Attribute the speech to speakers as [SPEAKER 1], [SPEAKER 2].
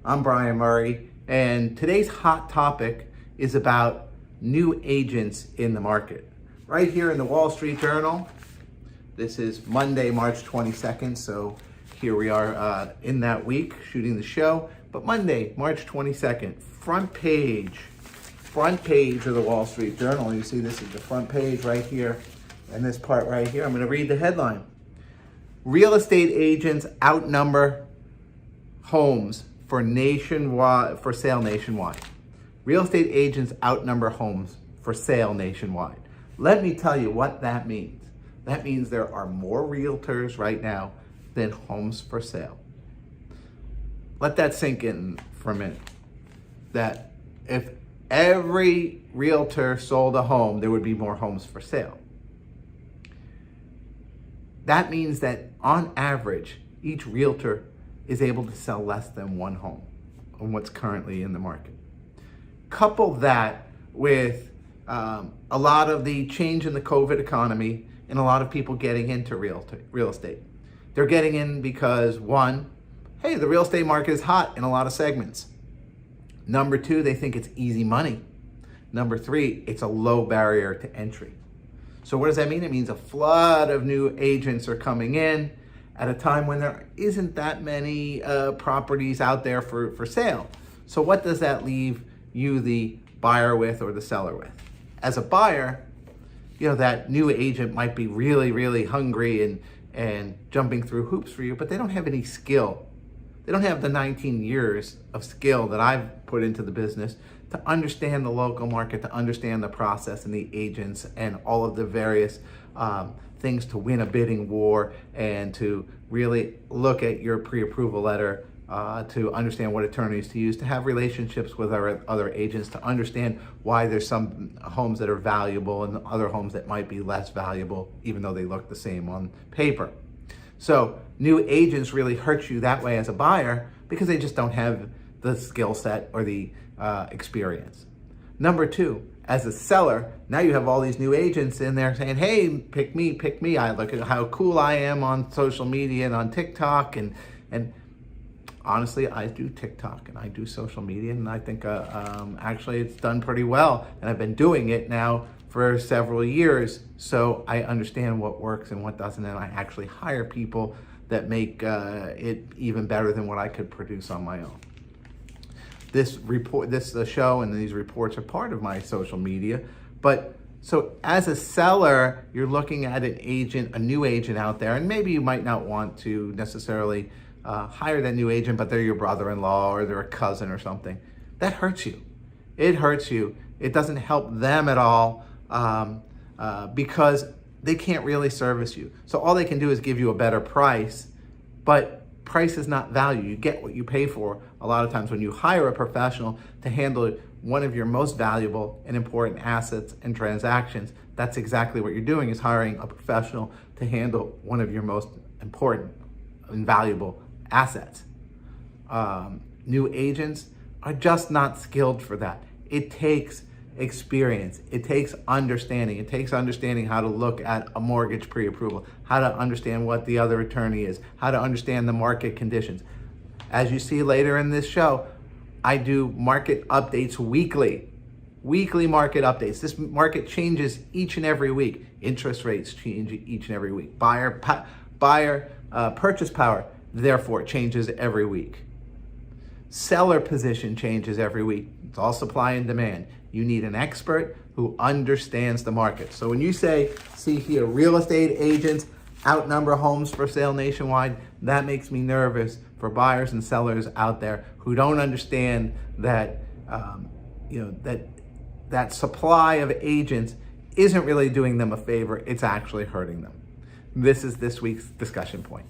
[SPEAKER 1] I'm Brian Murray, and today's hot topic is about new agents in the market. Right here in the Wall Street Journal, this is Monday, March 22nd, so here we are in that week shooting the show. But Monday, March 22nd, front page of the Wall Street Journal. You see this is the front page right here, and this part right here. I'm going to read the headline. Real estate agents outnumber homes for sale nationwide. Real estate agents outnumber homes for sale nationwide. Let me tell you what that means. That means there are more realtors right now than homes for sale. Let that sink in for a minute. That if every realtor sold a home, there would be more homes for sale. That means that on average, each realtor is able to sell less than one home on what's currently in the market. Couple that with a lot of the change in the COVID economy and a lot of people getting into real estate. They're getting in because, one, hey, the real estate market is hot in a lot of segments. Number two, they think it's easy money. Number three, it's a low barrier to entry. So what does that mean? It means a flood of new agents are coming in at a time when there isn't that many properties out there for sale. So what does that leave you, the buyer, with, or the seller with? As a buyer, that new agent might be really, really hungry and jumping through hoops for you, but they don't have any skill. They don't have the 19 years of skill that I've put into the business to understand the local market, to understand the process and the agents and all of the various things to win a bidding war, and to really look at your pre-approval letter, to understand what attorneys to use, to have relationships with our other agents, to understand why there's some homes that are valuable and other homes that might be less valuable, even though they look the same on paper. So new agents really hurt you that way as a buyer because they just don't have the skill set or the experience. Number two, as a seller, now you have all these new agents in there saying, hey, pick me. I look at how cool I am on social media and on TikTok. And honestly, I do TikTok and I do social media, and I think actually it's done pretty well. And I've been doing it now for several years, so I understand what works and what doesn't, and I actually hire people that make it even better than what I could produce on my own. This show and these reports are part of my social media, but so as a seller, you're looking at a new agent out there, and maybe you might not want to necessarily hire that new agent, but they're your brother-in-law or they're a cousin or something. That hurts you. It hurts you. It doesn't help them at all because they can't really service you. So all they can do is give you a better price, but price is not value. You get what you pay for. A lot of times when you hire a professional to handle one of your most valuable and important assets and transactions, that's exactly what you're doing, is hiring a professional to handle one of your most important and valuable assets. New agents are just not skilled for that. It takes experience. It takes understanding. It takes understanding how to look at a mortgage pre-approval, how to understand what the other attorney is, how to understand the market conditions. As you see later in this show, I do market updates weekly market updates. This market changes each and every week. Interest rates change each and every week. Purchase power, therefore, changes every week. Seller position changes every week. It's all supply and demand. You need an expert who understands the market. So when you see here, real estate agents outnumber homes for sale nationwide, that makes me nervous for buyers and sellers out there who don't understand that, that supply of agents isn't really doing them a favor. It's actually hurting them. This is this week's discussion point.